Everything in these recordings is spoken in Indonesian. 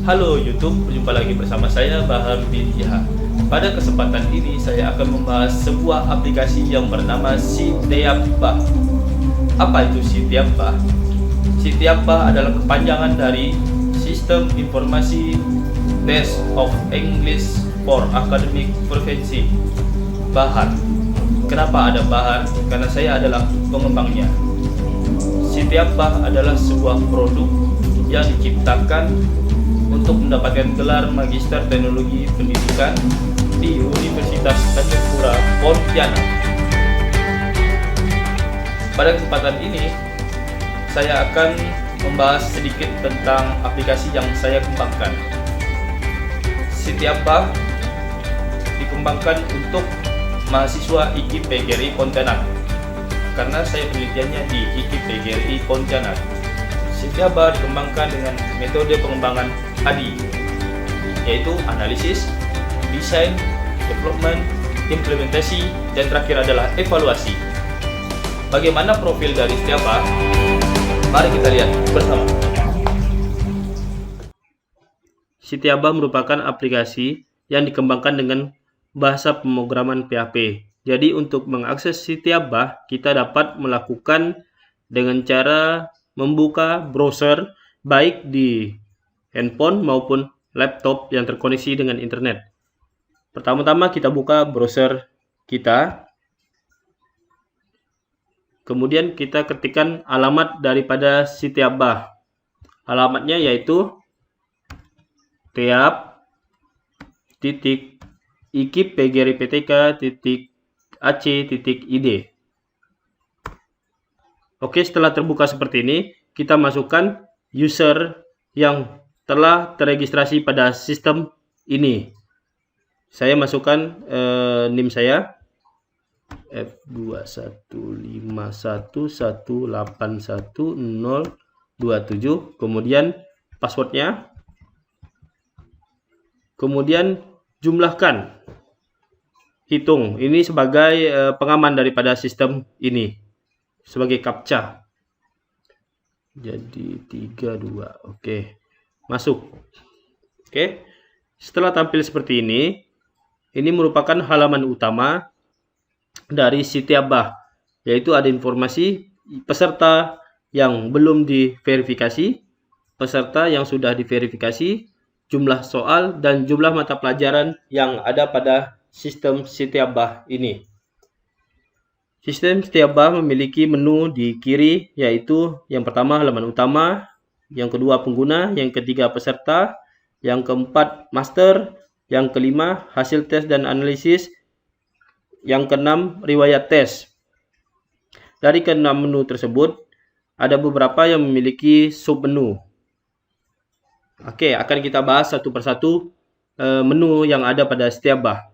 Halo YouTube, berjumpa lagi bersama saya Bahar bin Jiha. Pada kesempatan ini saya akan membahas sebuah aplikasi yang bernama Sitiabah. Apa itu Sitiabah? Sitiabah adalah kepanjangan dari Sistem Informasi Test of English for Academic Proficiency, Bahar. Kenapa ada Bahar? Karena saya adalah pengembangnya. Sitiabah adalah sebuah produk yang diciptakan untuk mendapatkan gelar Magister Teknologi Pendidikan di Universitas Tanjung Pura, Pontianak. Pada kesempatan ini, saya akan membahas sedikit tentang aplikasi yang saya kembangkan. Sitiabah dikembangkan untuk mahasiswa IKIP PGRI Pontianak, karena saya penelitiannya di IKIP PGRI Pontianak. Sitiabah dikembangkan dengan metode pengembangan ADI, yaitu analisis, desain, development, implementasi, dan terakhir adalah evaluasi. Bagaimana profil dari Sitiabah? Mari kita lihat bersama. Sitiabah merupakan aplikasi yang dikembangkan dengan bahasa pemrograman PHP. Jadi untuk mengakses Sitiabah, kita dapat melakukan dengan cara membuka browser baik di handphone maupun laptop yang terkoneksi dengan internet. Pertama-tama kita buka browser kita. Kemudian kita ketikkan alamat daripada Sitiabah. Alamatnya yaitu teap.ikipgriptk.ac.id. Oke, setelah terbuka seperti ini, kita masukkan user yang telah teregistrasi pada sistem ini. Saya masukkan NIM saya F21511811027, kemudian passwordnya, kemudian jumlahkan, hitung. Ini sebagai pengaman daripada sistem ini, sebagai captcha. Jadi 32. Oke. Masuk. Oke. Setelah tampil seperti ini merupakan halaman utama dari Sitiabah, yaitu ada informasi peserta yang belum diverifikasi, peserta yang sudah diverifikasi, jumlah soal, dan jumlah mata pelajaran yang ada pada sistem Sitiabah ini. Sistem Sitiabah memiliki menu di kiri, yaitu yang pertama halaman utama, yang kedua pengguna, yang ketiga peserta, yang keempat master, yang kelima hasil tes dan analisis, yang keenam riwayat tes. Dari keenam menu tersebut, ada beberapa yang memiliki submenu. Oke, akan kita bahas satu persatu menu yang ada pada Sitiabah.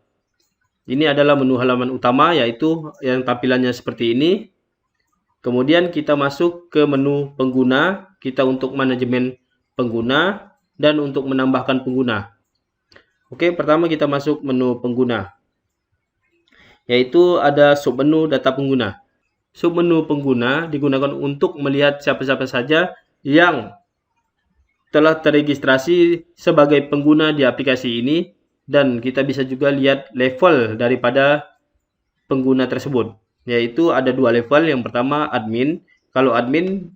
Ini adalah menu halaman utama, yaitu yang tampilannya seperti ini. Kemudian kita masuk ke menu pengguna, kita untuk manajemen pengguna dan untuk menambahkan pengguna. Oke, pertama kita masuk menu pengguna, yaitu ada submenu data pengguna. Submenu pengguna digunakan untuk melihat siapa-siapa saja yang telah teregistrasi sebagai pengguna di aplikasi ini, dan kita bisa juga lihat level daripada pengguna tersebut, yaitu ada dua level. Yang pertama admin. Kalau admin,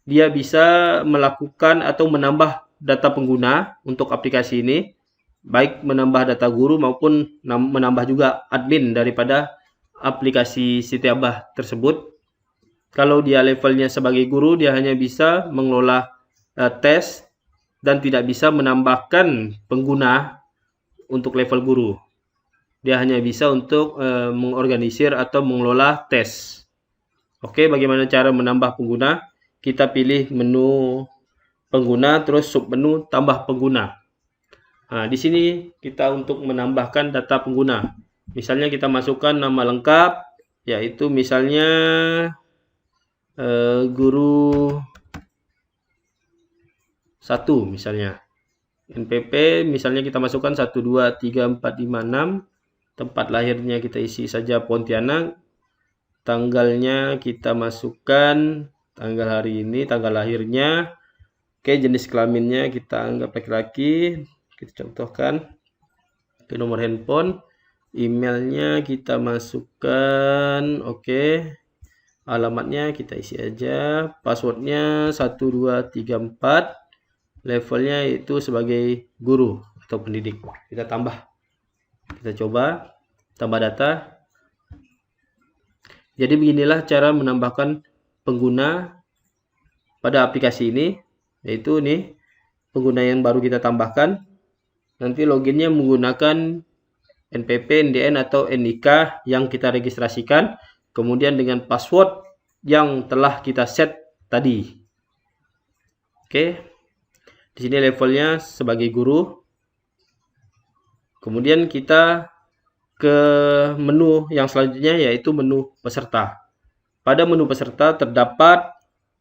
dia bisa melakukan atau menambah data pengguna untuk aplikasi ini, baik menambah data guru maupun menambah juga admin daripada aplikasi Sitiabah tersebut. Kalau dia levelnya sebagai guru, dia hanya bisa mengelola tes dan tidak bisa menambahkan pengguna untuk level guru. Dia hanya bisa untuk mengorganisir atau mengelola tes. Oke, bagaimana cara menambah pengguna? Kita pilih menu pengguna, terus submenu tambah pengguna. Nah, di sini kita untuk menambahkan data pengguna. Misalnya kita masukkan nama lengkap, yaitu misalnya guru 1 misalnya. NPP misalnya kita masukkan 1234556, tempat lahirnya kita isi saja Pontianak, tanggalnya kita masukkan tanggal hari ini, tanggal lahirnya, Oke, jenis kelaminnya kita anggap laki-laki. Kita contohkan ke nomor handphone. Emailnya kita masukkan. Oke. Alamatnya kita isi aja. Passwordnya 1234. Levelnya itu sebagai guru atau pendidik. Kita tambah. Kita coba tambah data. Jadi beginilah cara menambahkan pengguna pada aplikasi ini, yaitu nih pengguna yang baru kita tambahkan. Nanti loginnya menggunakan NPP, NDN atau NIK yang kita registrasikan, kemudian dengan password yang telah kita set tadi. Oke. Di sini levelnya sebagai guru. Kemudian kita ke menu yang selanjutnya, yaitu menu peserta. Pada menu peserta terdapat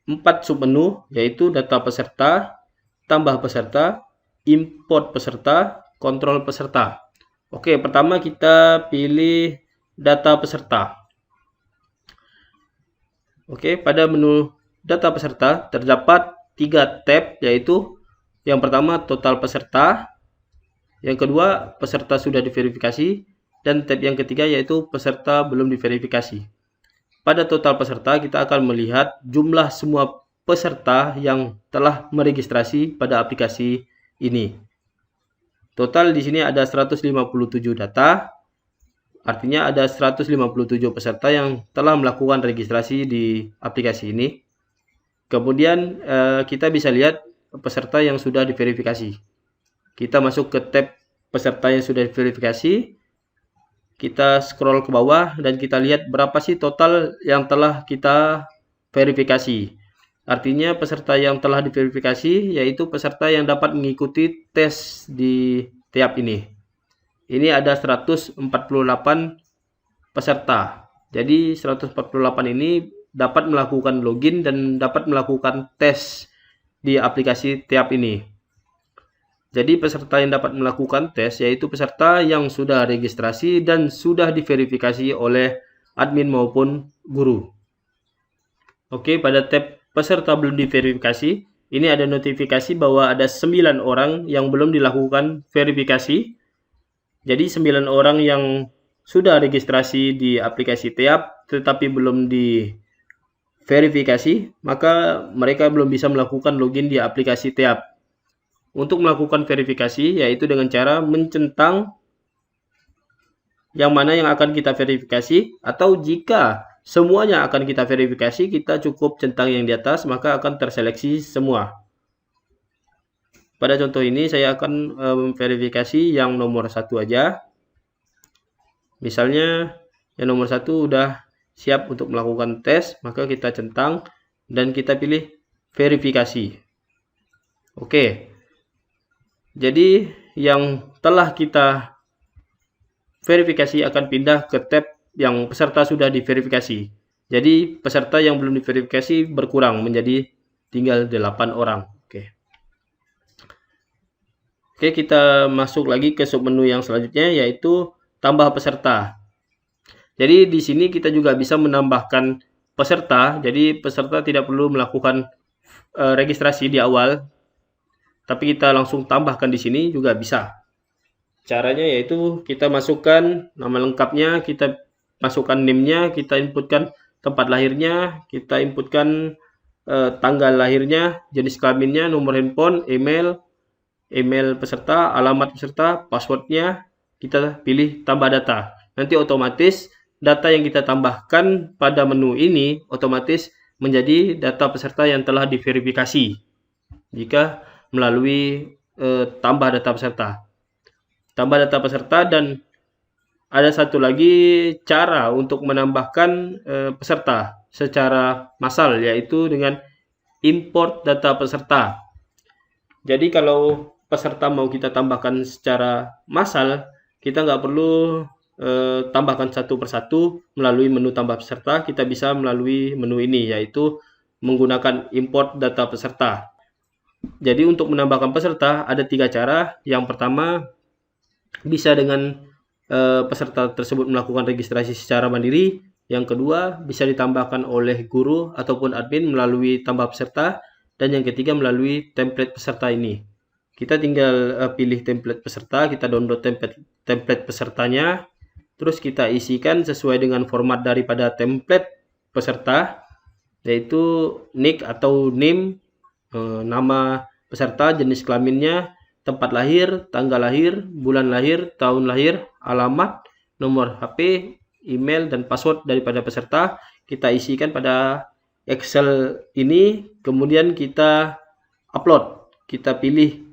4 submenu, yaitu data peserta, tambah peserta, import peserta, kontrol peserta. Oke, pertama kita pilih data peserta. Oke, pada menu data peserta terdapat 3 tab, yaitu yang pertama total peserta, yang kedua peserta sudah diverifikasi, dan tab yang ketiga yaitu peserta belum diverifikasi. Pada total peserta kita akan melihat jumlah semua peserta yang telah meregistrasi pada aplikasi ini. Total di sini ada 157 data. Artinya ada 157 peserta yang telah melakukan registrasi di aplikasi ini. Kemudian kita bisa lihat peserta yang sudah diverifikasi. Kita masuk ke tab peserta yang sudah diverifikasi. Kita scroll ke bawah dan kita lihat berapa sih total yang telah kita verifikasi. Artinya peserta yang telah diverifikasi yaitu peserta yang dapat mengikuti tes di tab ini. Ini ada 148 peserta. Jadi 148 ini dapat melakukan login dan dapat melakukan tes di aplikasi tab ini. Jadi peserta yang dapat melakukan tes yaitu peserta yang sudah registrasi dan sudah diverifikasi oleh admin maupun guru. Oke, pada tab peserta belum diverifikasi, ini ada notifikasi bahwa ada 9 orang yang belum dilakukan verifikasi. Jadi 9 orang yang sudah registrasi di aplikasi tab tetapi belum diverifikasi, maka mereka belum bisa melakukan login di aplikasi tab. Untuk melakukan verifikasi yaitu dengan cara mencentang yang mana yang akan kita verifikasi, atau jika semuanya akan kita verifikasi, kita cukup centang yang di atas maka akan terseleksi semua. Pada contoh ini saya akan memverifikasi yang nomor 1 aja. Misalnya yang nomor 1 udah siap untuk melakukan tes, maka kita centang dan kita pilih verifikasi. Oke. Jadi yang telah kita verifikasi akan pindah ke tab yang peserta sudah diverifikasi. Jadi peserta yang belum diverifikasi berkurang menjadi tinggal 8 orang. Oke, kita masuk lagi ke submenu yang selanjutnya yaitu tambah peserta. Jadi di sini kita juga bisa menambahkan peserta. Jadi peserta tidak perlu melakukan registrasi di awal, tapi kita langsung tambahkan di sini juga bisa. Caranya yaitu kita masukkan nama lengkapnya, kita masukkan NIM-nya, kita inputkan tempat lahirnya, kita inputkan tanggal lahirnya, jenis kelaminnya, nomor handphone, email peserta, alamat peserta, passwordnya, kita pilih tambah data. Nanti otomatis data yang kita tambahkan pada menu ini otomatis menjadi data peserta yang telah diverifikasi jika melalui tambah data peserta. Tambah data peserta, dan ada satu lagi cara untuk menambahkan peserta secara massal, yaitu dengan import data peserta. Jadi kalau peserta mau kita tambahkan secara massal, kita nggak perlu tambahkan satu persatu melalui menu tambah peserta. Kita bisa melalui menu ini, yaitu menggunakan import data peserta. Jadi untuk menambahkan peserta ada 3 cara. Yang pertama, bisa dengan peserta tersebut melakukan registrasi secara mandiri. Yang kedua, bisa ditambahkan oleh guru ataupun admin melalui tambah peserta. dan yang ketiga melalui template peserta ini. Kita tinggal pilih template peserta, kita download template pesertanya, terus kita isikan sesuai dengan format daripada template peserta, yaitu nick atau name, nama peserta, jenis kelaminnya, tempat lahir, tanggal lahir, bulan lahir, tahun lahir, alamat, nomor HP, email, dan password daripada peserta. Kita isikan pada Excel ini, kemudian kita upload. Kita pilih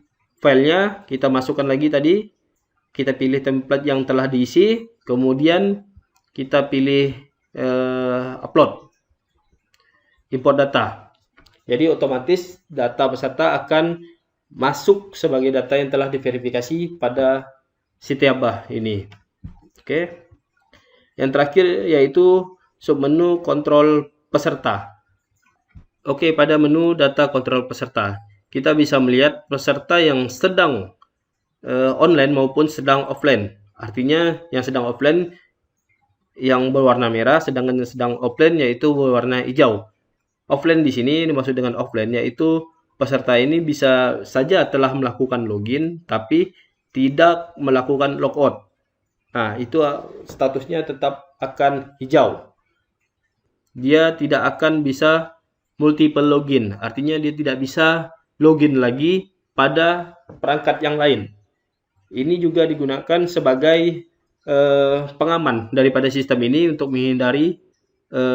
filenya, kita masukkan lagi tadi, kita pilih template yang telah diisi, kemudian kita pilih upload, import data. Jadi otomatis data peserta akan masuk sebagai data yang telah diverifikasi pada Sitiabah ini. Oke. Yang terakhir yaitu submenu kontrol peserta. Oke, pada menu data kontrol peserta, kita bisa melihat peserta yang sedang online maupun sedang offline. Artinya yang sedang offline yang berwarna merah, sedangkan yang sedang offline yaitu berwarna hijau. Offline di sini dimaksud dengan offline yaitu peserta ini bisa saja telah melakukan login tapi tidak melakukan logout. Nah, itu statusnya tetap akan hijau. Dia tidak akan bisa multiple login, artinya dia tidak bisa login lagi pada perangkat yang lain. Ini juga digunakan sebagai pengaman daripada sistem ini untuk menghindari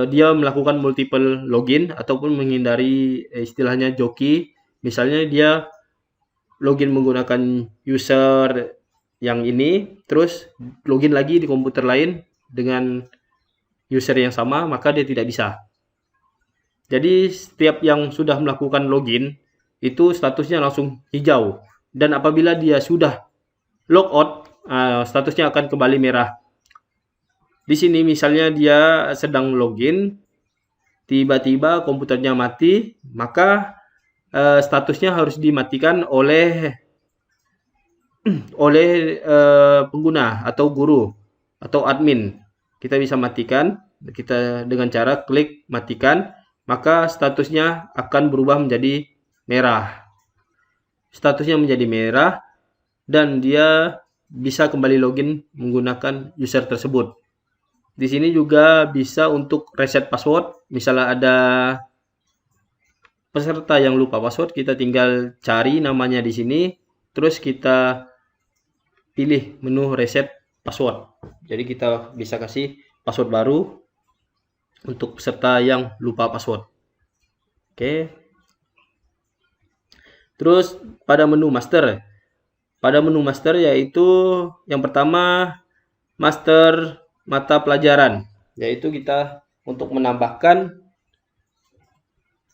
dia melakukan multiple login ataupun menghindari istilahnya joki. Misalnya dia login menggunakan user yang ini, terus login lagi di komputer lain dengan user yang sama, maka dia tidak bisa. Jadi setiap yang sudah melakukan login itu statusnya langsung hijau, dan apabila dia sudah logout, statusnya akan kembali merah. Di sini misalnya dia sedang login, tiba-tiba komputernya mati, maka statusnya harus dimatikan oleh pengguna atau guru atau admin. Kita bisa matikan kita dengan cara klik matikan, maka statusnya akan berubah menjadi merah. Statusnya menjadi merah dan dia bisa kembali login menggunakan user tersebut. Di sini juga bisa untuk reset password. Misalnya ada peserta yang lupa password, kita tinggal cari namanya di sini, terus kita pilih menu reset password. Jadi kita bisa kasih password baru untuk peserta yang lupa password. Oke. Terus pada menu master. Pada menu master yaitu yang pertama master mata pelajaran, yaitu kita untuk menambahkan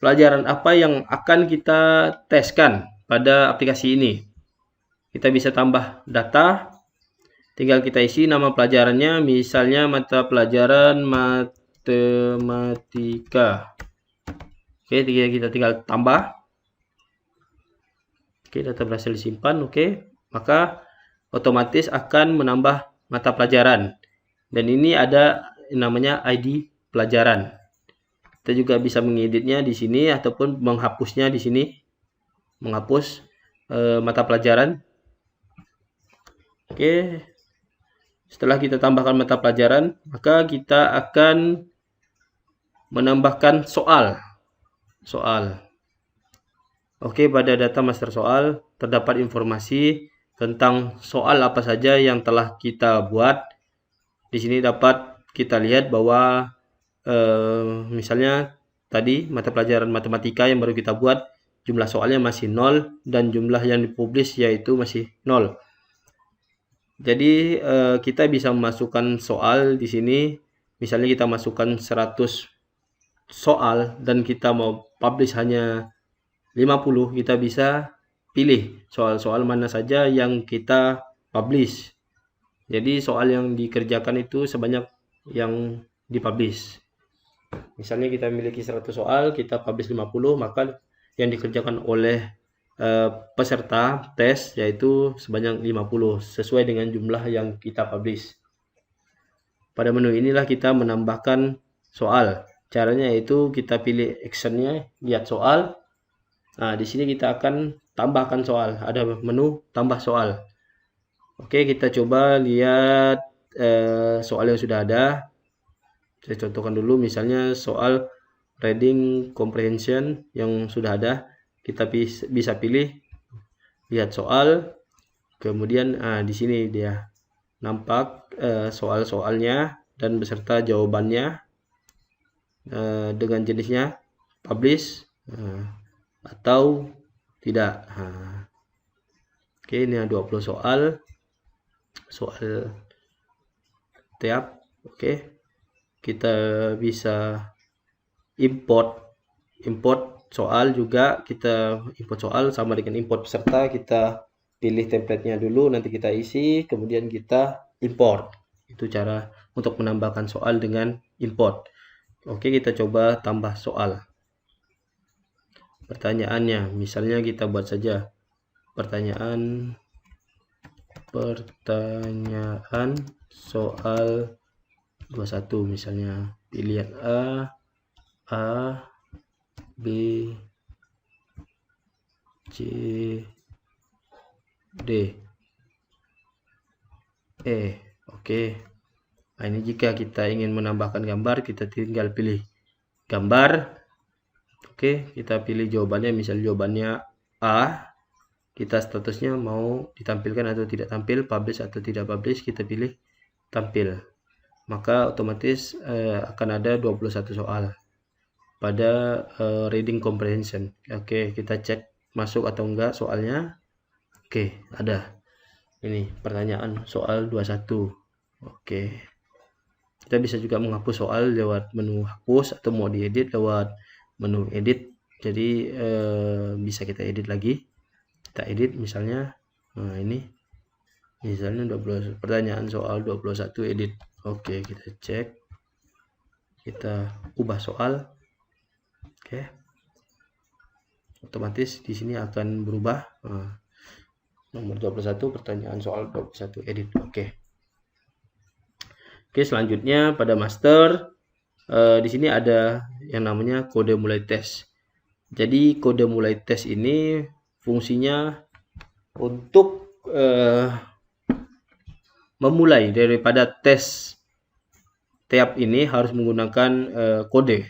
pelajaran apa yang akan kita teskan pada aplikasi ini. Kita bisa tambah data, tinggal kita isi nama pelajarannya, misalnya mata pelajaran matematika. Oke, kita tinggal tambah. Oke, data berhasil disimpan. Oke, maka otomatis akan menambah mata pelajaran. Dan ini ada namanya ID pelajaran. Kita juga bisa mengeditnya di sini ataupun menghapusnya di sini. Menghapus mata pelajaran. Oke. Setelah kita tambahkan mata pelajaran, maka kita akan menambahkan soal. Oke, pada data master soal terdapat informasi tentang soal apa saja yang telah kita buat. Di sini dapat kita lihat bahwa misalnya tadi mata pelajaran matematika yang baru kita buat, jumlah soalnya masih 0 dan jumlah yang dipublish yaitu masih 0. Jadi kita bisa memasukkan soal di sini. Misalnya kita masukkan 100 soal dan kita mau publish hanya 50, kita bisa pilih soal-soal mana saja yang kita publish. Jadi soal yang dikerjakan itu sebanyak yang dipublish. Misalnya kita memiliki 100 soal, kita publish 50, maka yang dikerjakan oleh peserta tes yaitu sebanyak 50 sesuai dengan jumlah yang kita publish. Pada menu inilah kita menambahkan soal. Caranya yaitu kita pilih actionnya, lihat soal, Nah, di sini kita akan tambahkan soal. Ada menu tambah soal. Oke, kita coba lihat soal yang sudah ada. Saya contohkan dulu, misalnya soal reading comprehension yang sudah ada. Kita bisa pilih lihat soal. Kemudian di sini dia nampak soal-soalnya dan beserta jawabannya dengan jenisnya publish atau tidak. Oke, ini ada 20 soal tiap. Oke, kita bisa import soal juga. Kita import soal sama dengan import peserta. Kita pilih templatenya dulu, nanti kita isi, kemudian kita import. Itu cara untuk menambahkan soal dengan import. Oke, kita coba tambah soal. Pertanyaannya, misalnya kita buat saja pertanyaan soal 21 misalnya. Pilihan A, B, C, D, E. Oke. Nah, ini jika kita ingin menambahkan gambar, kita tinggal pilih gambar. Oke, kita pilih jawabannya, misalnya jawabannya A. Kita statusnya mau ditampilkan atau tidak tampil, publish atau tidak publish, kita pilih tampil. Maka otomatis akan ada 21 soal pada reading comprehension. Oke, kita cek masuk atau enggak soalnya. Oke, ada. Ini pertanyaan soal 21. Oke. Kita bisa juga menghapus soal lewat menu hapus atau mau diedit lewat menu edit. Jadi bisa kita edit lagi. Kita edit misalnya. Nah, ini misalnya 20 pertanyaan soal 21 edit. Oke, kita cek. Kita ubah soal. Oke. Otomatis di sini akan berubah. Nomor 21 pertanyaan soal 21 edit. Oke. Oke, selanjutnya pada master di sini ada yang namanya kode mulai tes. Jadi kode mulai tes ini fungsinya untuk memulai daripada tes tab ini harus menggunakan kode.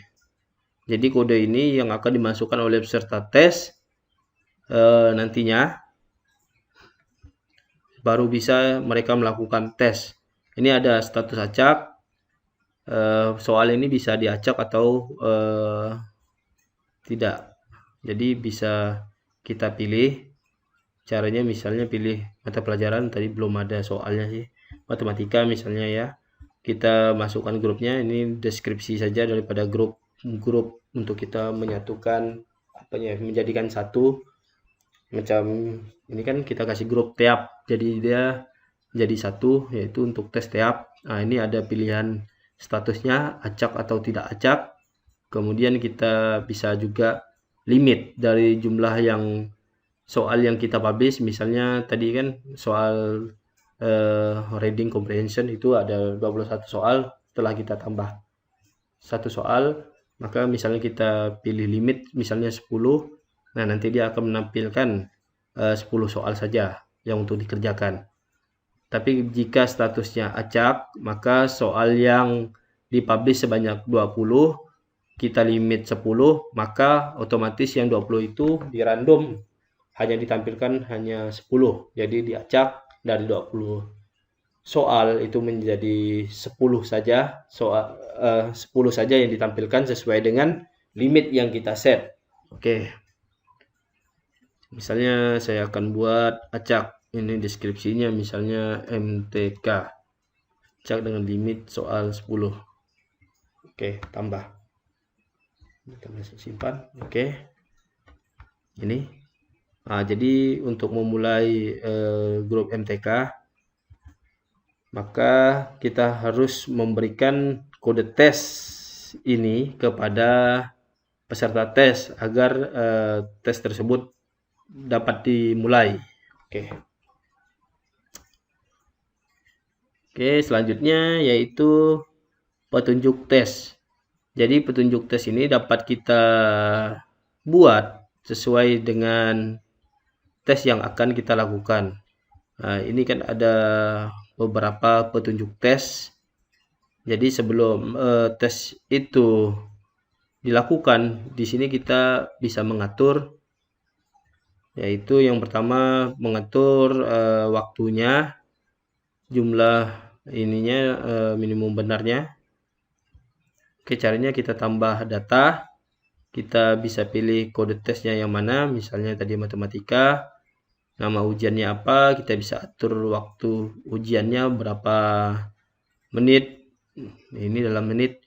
Jadi kode ini yang akan dimasukkan oleh peserta tes nantinya baru bisa mereka melakukan tes. Ini ada status acak. Soal ini bisa diacak atau tidak. Jadi bisa kita pilih. Caranya misalnya pilih mata pelajaran, tadi belum ada soalnya sih. Matematika misalnya ya. Kita masukkan grupnya, ini deskripsi saja daripada grup untuk kita menyatukan menjadikan satu. Macam ini kan kita kasih grup tab, jadi dia jadi satu, yaitu untuk tes tab. Nah, ini ada pilihan statusnya acak atau tidak acak. Kemudian kita bisa juga limit dari jumlah yang soal yang kita publish. Misalnya tadi kan soal reading comprehension itu ada 21 soal. Setelah kita tambah satu soal, maka misalnya kita pilih limit misalnya 10. Nah, nanti dia akan menampilkan 10 soal saja yang untuk dikerjakan. Tapi jika statusnya acak, maka soal yang dipublish sebanyak 20, kita limit 10, maka otomatis yang 20 itu di random hanya ditampilkan hanya 10. Jadi diacak dari 20 soal itu menjadi 10 saja soal 10 saja yang ditampilkan sesuai dengan limit yang kita set. Oke. Misalnya saya akan buat acak. Ini deskripsinya misalnya MTK. Acak dengan limit soal 10. Oke, tambah. Kita masuk simpan. Oke. Ini. Nah, jadi untuk memulai grup MTK, maka kita harus memberikan kode tes ini kepada peserta tes agar tes tersebut dapat dimulai. Oke, selanjutnya yaitu petunjuk tes. Jadi petunjuk tes ini dapat kita buat sesuai dengan tes yang akan kita lakukan. Nah, ini kan ada beberapa petunjuk tes. Jadi sebelum tes itu dilakukan, di sini kita bisa mengatur, yaitu yang pertama mengatur waktunya, jumlah ininya minimum benarnya. Oke, caranya kita tambah data, kita bisa pilih kode tesnya yang mana, misalnya tadi matematika, nama ujiannya apa, kita bisa atur waktu ujiannya berapa menit, ini dalam menit,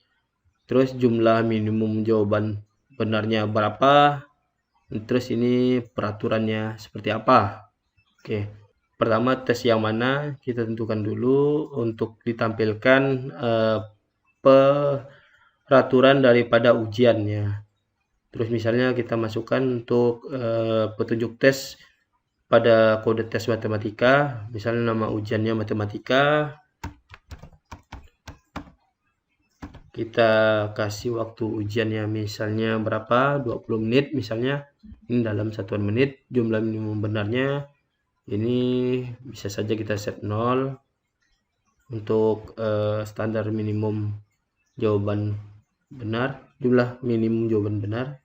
terus jumlah minimum jawaban benarnya berapa, terus ini peraturannya seperti apa. Oke, pertama tes yang mana kita tentukan dulu untuk ditampilkan peraturan daripada ujiannya. Terus misalnya kita masukkan untuk petunjuk tes pada kode tes matematika, misalnya nama ujiannya matematika, kita kasih waktu ujiannya misalnya berapa, 20 menit misalnya, ini dalam satuan menit, jumlah minimum benarnya, ini bisa saja kita set 0, untuk standar minimum jawaban benar, jumlah minimum jawaban benar,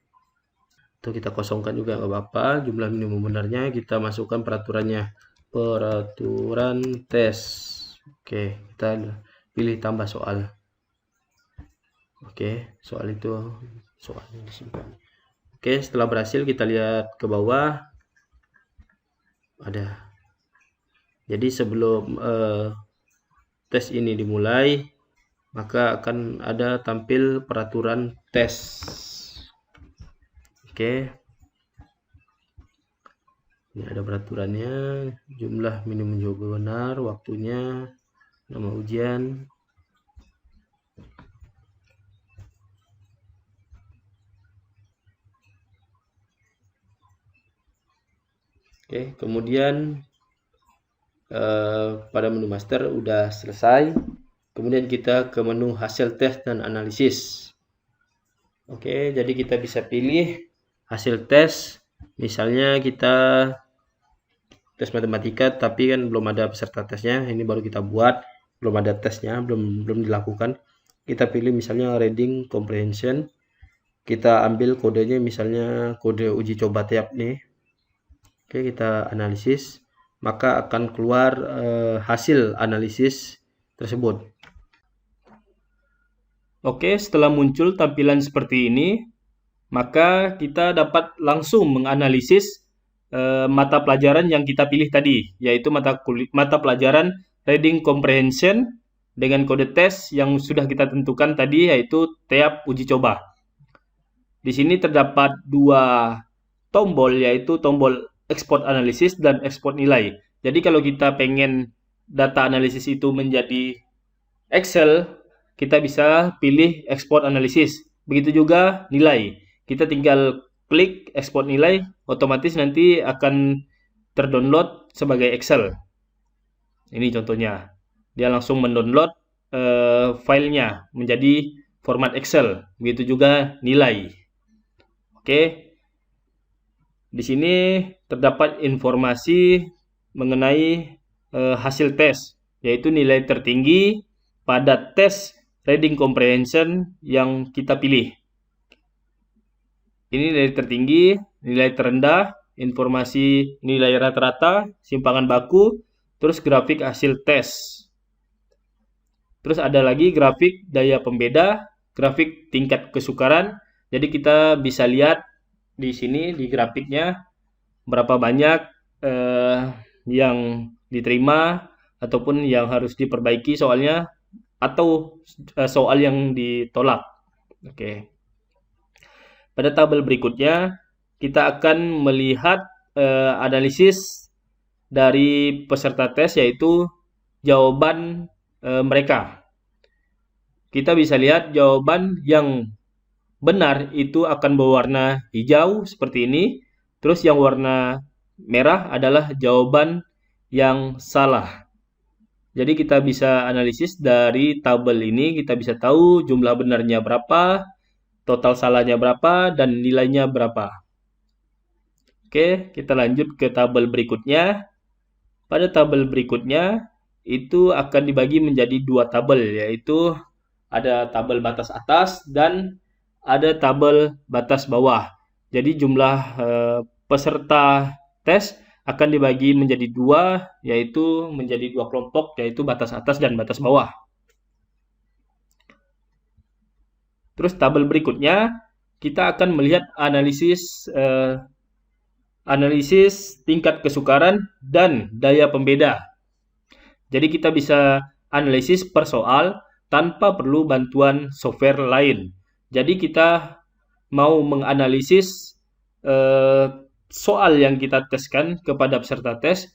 atau kita kosongkan juga nggak apa-apa, jumlah minimum benarnya kita masukkan peraturannya, peraturan tes. Oke, kita pilih tambah soal. Oke, soal itu soalnya disimpan. Oke, setelah berhasil kita lihat ke bawah ada. Jadi sebelum tes ini dimulai, maka akan ada tampil peraturan tes. Oke, ini ada peraturannya, jumlah minimum jawaban benar, waktunya, nama ujian. Oke, kemudian pada menu master udah selesai. Kemudian kita ke menu hasil tes dan analisis. Oke, jadi kita bisa pilih hasil tes. Misalnya kita tes matematika, tapi kan belum ada peserta tesnya. Ini baru kita buat, belum ada tesnya, belum dilakukan. Kita pilih misalnya reading comprehension. Kita ambil kodenya, misalnya kode uji coba tab nih. Oke, kita analisis, maka akan keluar hasil analisis tersebut. Oke, setelah muncul tampilan seperti ini, maka kita dapat langsung menganalisis mata pelajaran yang kita pilih tadi, yaitu mata pelajaran reading comprehension dengan kode tes yang sudah kita tentukan tadi, yaitu tab uji coba. Di sini terdapat dua tombol, yaitu tombol export analisis dan export nilai. Jadi kalau kita pengen data analisis itu menjadi Excel, kita bisa pilih export analisis. Begitu juga nilai. Kita tinggal klik export nilai, otomatis nanti akan terdownload sebagai Excel. Ini contohnya. Dia langsung mendownload filenya menjadi format Excel. Begitu juga nilai. Oke. Di sini terdapat informasi mengenai hasil tes, yaitu nilai tertinggi pada tes reading comprehension yang kita pilih. Ini nilai tertinggi, nilai terendah, informasi nilai rata-rata, simpangan baku, terus grafik hasil tes. Terus ada lagi grafik daya pembeda, grafik tingkat kesukaran. Jadi kita bisa lihat di sini di grafiknya berapa banyak yang diterima ataupun yang harus diperbaiki soalnya, atau soal yang ditolak. Oke. Pada tabel berikutnya kita akan melihat analisis dari peserta tes, yaitu jawaban mereka. Kita bisa lihat jawaban yang benar itu akan berwarna hijau seperti ini. Terus yang warna merah adalah jawaban yang salah. Jadi kita bisa analisis dari tabel ini, kita bisa tahu jumlah benarnya berapa, total salahnya berapa, dan nilainya berapa. Oke, kita lanjut ke tabel berikutnya. Pada tabel berikutnya, itu akan dibagi menjadi dua tabel, yaitu ada tabel batas atas dan ada tabel batas bawah. Jadi jumlah peserta tes akan dibagi menjadi dua, yaitu menjadi dua kelompok, yaitu batas atas dan batas bawah. Terus tabel berikutnya, kita akan melihat analisis tingkat kesukaran dan daya pembeda. Jadi kita bisa analisis per soal tanpa perlu bantuan software lain. Jadi kita mau menganalisis soal yang kita teskan kepada peserta tes,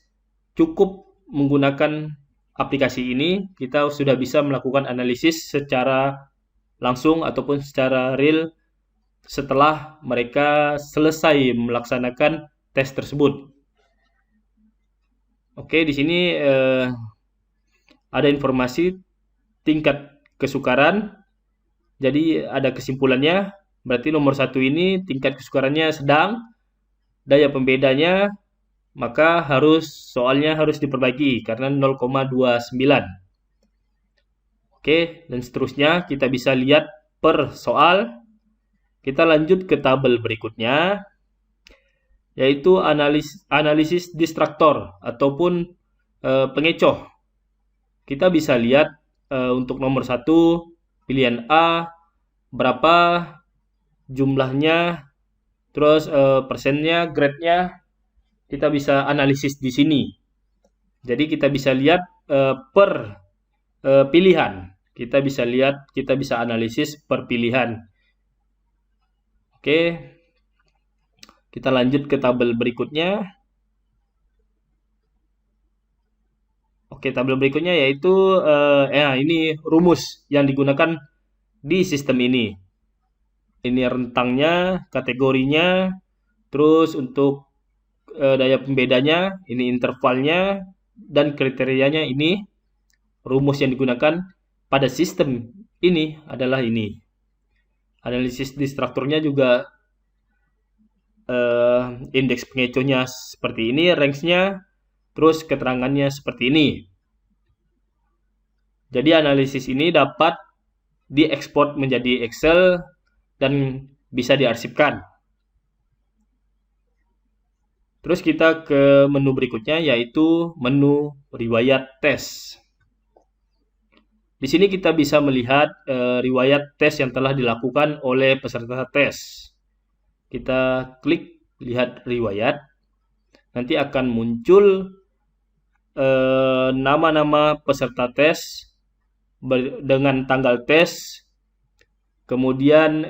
cukup menggunakan aplikasi ini, kita sudah bisa melakukan analisis secara langsung ataupun secara real setelah mereka selesai melaksanakan tes tersebut. Oke, di sini ada informasi tingkat kesukaran. Jadi ada kesimpulannya, berarti nomor 1 ini tingkat kesukarannya sedang, daya pembedanya maka soalnya harus diperbaiki karena 0,29. Oke, dan seterusnya kita bisa lihat per soal. Kita lanjut ke tabel berikutnya, yaitu analisis distraktor ataupun pengecoh. Kita bisa lihat untuk nomor 1, pilihan A, berapa jumlahnya, terus persennya, grade-nya, kita bisa analisis di sini. Jadi kita bisa lihat per pilihan. Kita bisa analisis per pilihan. Oke, kita lanjut ke tabel berikutnya. Oke, tabel berikutnya yaitu ini rumus yang digunakan di sistem ini. Ini rentangnya, kategorinya, terus untuk daya pembedanya, ini intervalnya, dan kriterianya ini. Rumus yang digunakan pada sistem ini adalah ini. Analisis distraktornya juga indeks pengecohnya seperti ini, range-nya, terus keterangannya seperti ini. Jadi analisis ini dapat diekspor menjadi Excel dan bisa diarsipkan. Terus kita ke menu berikutnya, yaitu menu riwayat tes. Di sini kita bisa melihat riwayat tes yang telah dilakukan oleh peserta tes. Kita klik lihat riwayat, nanti akan muncul nama-nama peserta tes dengan tanggal tes, kemudian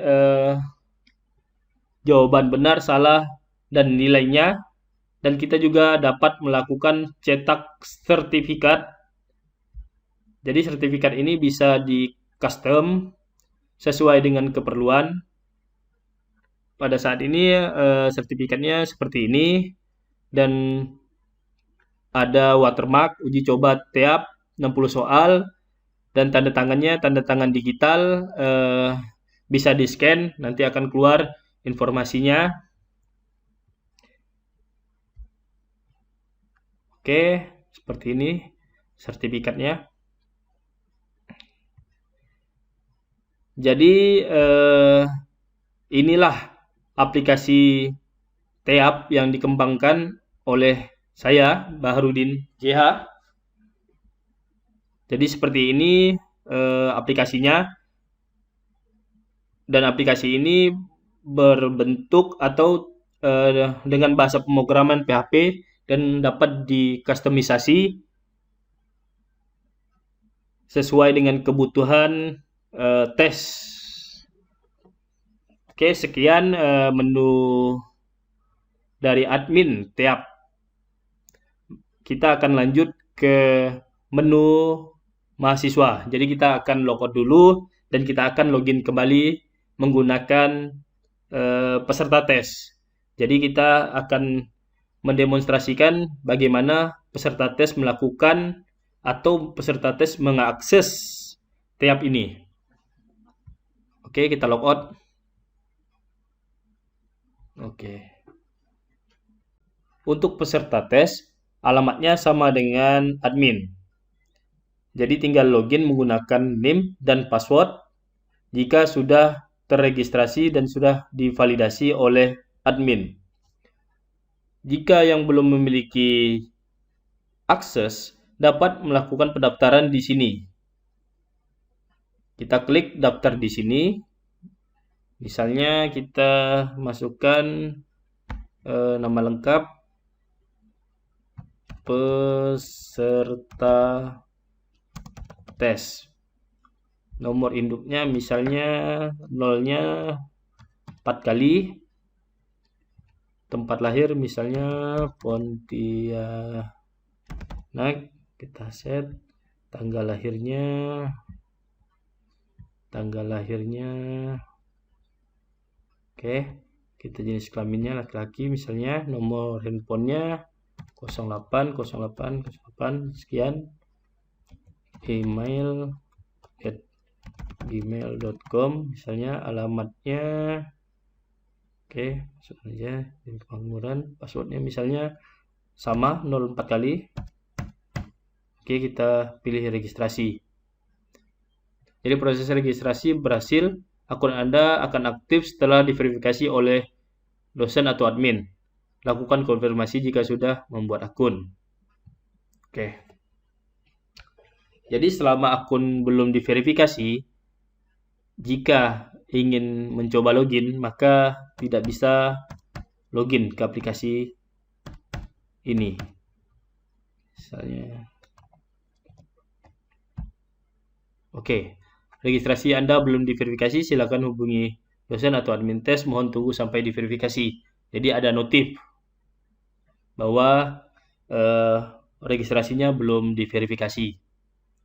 jawaban benar, salah, dan nilainya. Dan kita juga dapat melakukan cetak sertifikat. Jadi sertifikat ini bisa di custom sesuai dengan keperluan. Pada saat ini sertifikatnya seperti ini dan ada watermark uji coba TEAP 60 soal dan tanda tangan digital, bisa di scan, nanti akan keluar informasinya. Oke, seperti ini sertifikatnya. Jadi inilah aplikasi TEAP yang dikembangkan oleh saya, Baharudin JH. Jadi seperti ini aplikasinya, dan aplikasi ini berbentuk atau dengan bahasa pemrograman PHP dan dapat dikustomisasi sesuai dengan kebutuhan tes. Oke, sekian menu dari admin TEAP. Kita akan lanjut ke menu mahasiswa. Jadi kita akan logout dulu dan kita akan login kembali menggunakan peserta tes. Jadi kita akan mendemonstrasikan bagaimana peserta tes melakukan atau peserta tes mengakses TEAP ini. Oke, kita logout. Oke. untuk peserta tes, alamatnya sama dengan admin. Jadi tinggal login menggunakan NIM dan password jika sudah terregistrasi dan sudah divalidasi oleh admin. Jika yang belum memiliki akses, dapat melakukan pendaftaran di sini. Kita klik daftar di sini. Misalnya kita masukkan nama lengkap peserta tes. Nomor induknya misalnya 0-nya 4 kali. Tempat lahir misalnya Pontianak. Kita set tanggal lahirnya. Oke, kita jenis kelaminnya laki-laki misalnya, nomor handphonenya 080808 sekian, email @gmail.com misalnya, alamatnya oke, masuk aja di pengangguran, passwordnya misalnya sama 04 kali. Oke, kita pilih registrasi. Jadi proses registrasi berhasil, akun Anda akan aktif setelah diverifikasi oleh dosen atau admin. Lakukan konfirmasi jika sudah membuat akun. Oke. Jadi selama akun belum diverifikasi, jika ingin mencoba login, maka tidak bisa login ke aplikasi ini. Misalnya. Oke. Registrasi Anda belum diverifikasi, silakan hubungi dosen atau admin tes, mohon tunggu sampai diverifikasi. Jadi ada notif bahwa registrasinya belum diverifikasi.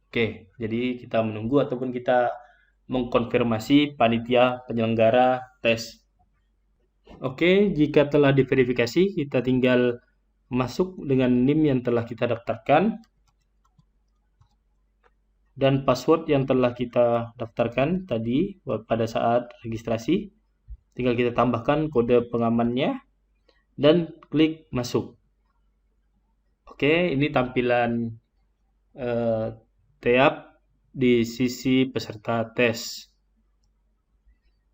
Oke, jadi kita menunggu ataupun kita mengkonfirmasi panitia penyelenggara tes. Oke, jika telah diverifikasi, kita tinggal masuk dengan NIM yang telah kita daftarkan dan password yang telah kita daftarkan tadi pada saat registrasi. Tinggal kita tambahkan kode pengamannya dan klik masuk. Oke, ini tampilan tab di sisi peserta tes.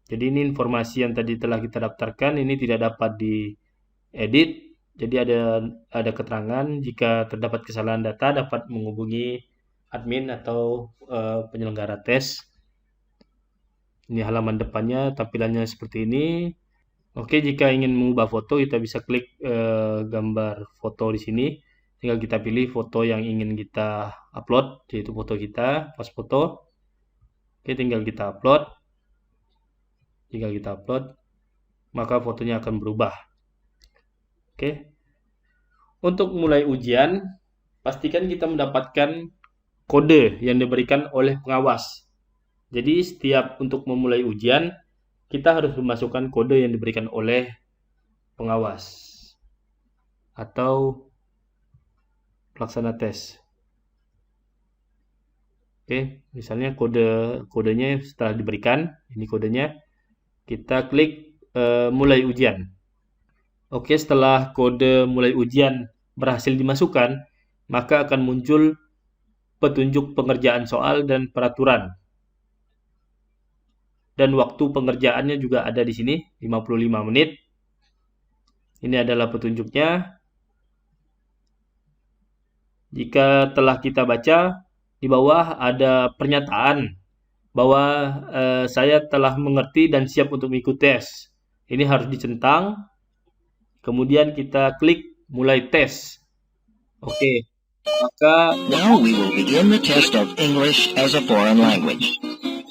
Jadi ini informasi yang tadi telah kita daftarkan, ini tidak dapat diedit. Jadi ada keterangan jika terdapat kesalahan data dapat menghubungi admin atau penyelenggara tes. Ini halaman depannya, tampilannya seperti ini. Oke, jika ingin mengubah foto, kita bisa klik gambar foto di sini. Tinggal kita pilih foto yang ingin kita upload, yaitu foto kita, pas foto. Oke, tinggal kita upload. Jika kita upload, maka fotonya akan berubah. Oke. Untuk mulai ujian, pastikan kita mendapatkan kode yang diberikan oleh pengawas. Jadi setiap untuk memulai ujian, kita harus memasukkan kode yang diberikan oleh pengawas atau pelaksana tes. Oke, misalnya kodenya setelah diberikan, ini kodenya, kita klik mulai ujian. Oke, setelah kode mulai ujian berhasil dimasukkan, maka akan muncul petunjuk pengerjaan soal dan peraturan. Dan waktu pengerjaannya juga ada di sini, 55 menit. Ini adalah petunjuknya. Jika telah kita baca, di bawah ada pernyataan bahwa saya telah mengerti dan siap untuk mengikuti tes. Ini harus dicentang. Kemudian kita klik mulai tes. Oke. Maka now we will begin the test of English as a foreign language.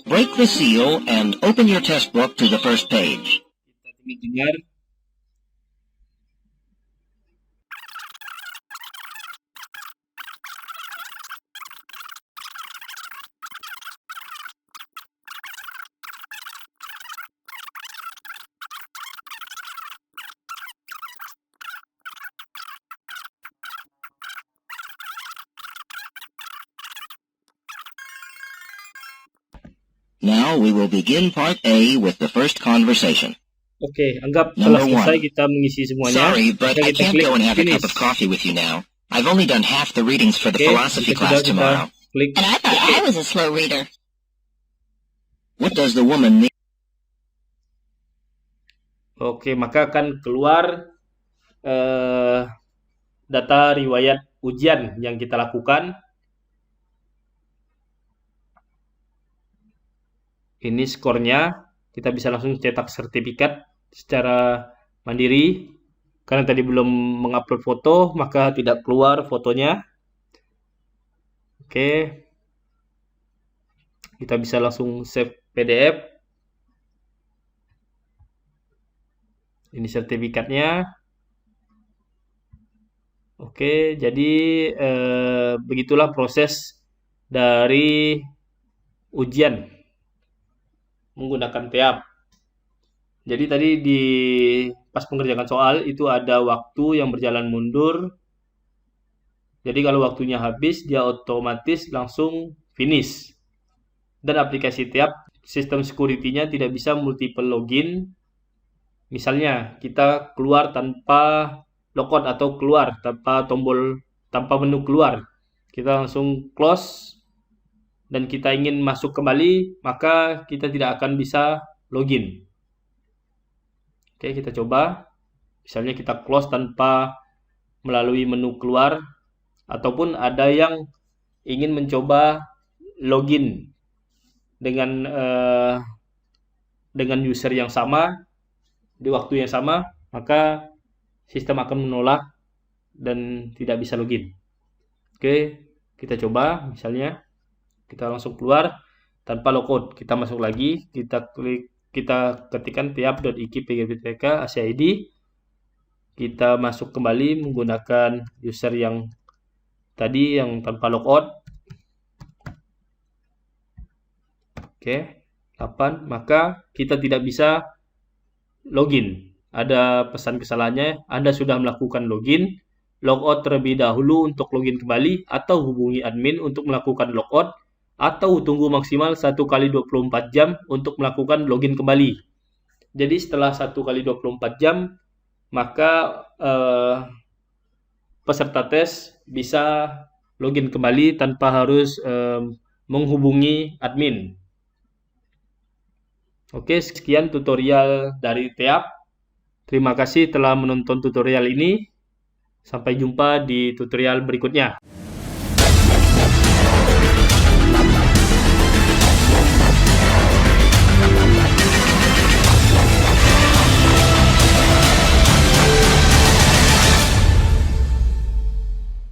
Break the seal and open your test book to the first page. Kita dengar. Now we will begin part A with the first conversation. Oke, anggap telah Number selesai 1. kita mengisi semuanya. Sorry, but Maka I kita can't klik go and have a finish. cup of coffee with you now. I've only done half the readings for the Oke, philosophy jika class sudah kita tomorrow. klik. And I thought I was a slow reader. What does the woman mean? Oke, maka akan keluar data riwayat ujian yang kita lakukan. Ini skornya. Kita bisa langsung cetak sertifikat secara mandiri. Karena tadi belum mengupload foto, maka tidak keluar fotonya. Oke. Kita bisa langsung save PDF. Ini sertifikatnya. Oke, jadi begitulah proses dari ujian menggunakan TEAP. Jadi tadi pas pengerjaan soal itu ada waktu yang berjalan mundur. Jadi kalau waktunya habis, dia otomatis langsung finish. Dan aplikasi TEAP, sistem security-nya tidak bisa multiple login. Misalnya, kita keluar tanpa logout atau keluar tanpa menu keluar. Kita langsung close dan kita ingin masuk kembali, maka kita tidak akan bisa login. Oke, kita coba. Misalnya kita close tanpa melalui menu keluar, ataupun ada yang ingin mencoba login dengan user yang sama di waktu yang sama, maka sistem akan menolak dan tidak bisa login. Oke, kita coba. Misalnya kita langsung keluar tanpa logout. Kita masuk lagi, kita ketikkan teap.ikip.pgptk ACID. Kita masuk kembali menggunakan user yang tadi yang tanpa logout. Oke, 8. Maka kita tidak bisa login. Ada pesan kesalahannya, Anda sudah melakukan login. Logout terlebih dahulu untuk login kembali, atau hubungi admin untuk melakukan logout, atau tunggu maksimal 1 kali 24 jam untuk melakukan login kembali. Jadi setelah 1 kali 24 jam, maka peserta tes bisa login kembali tanpa harus menghubungi admin. Oke, sekian tutorial dari TEAP. Terima kasih telah menonton tutorial ini. Sampai jumpa di tutorial berikutnya.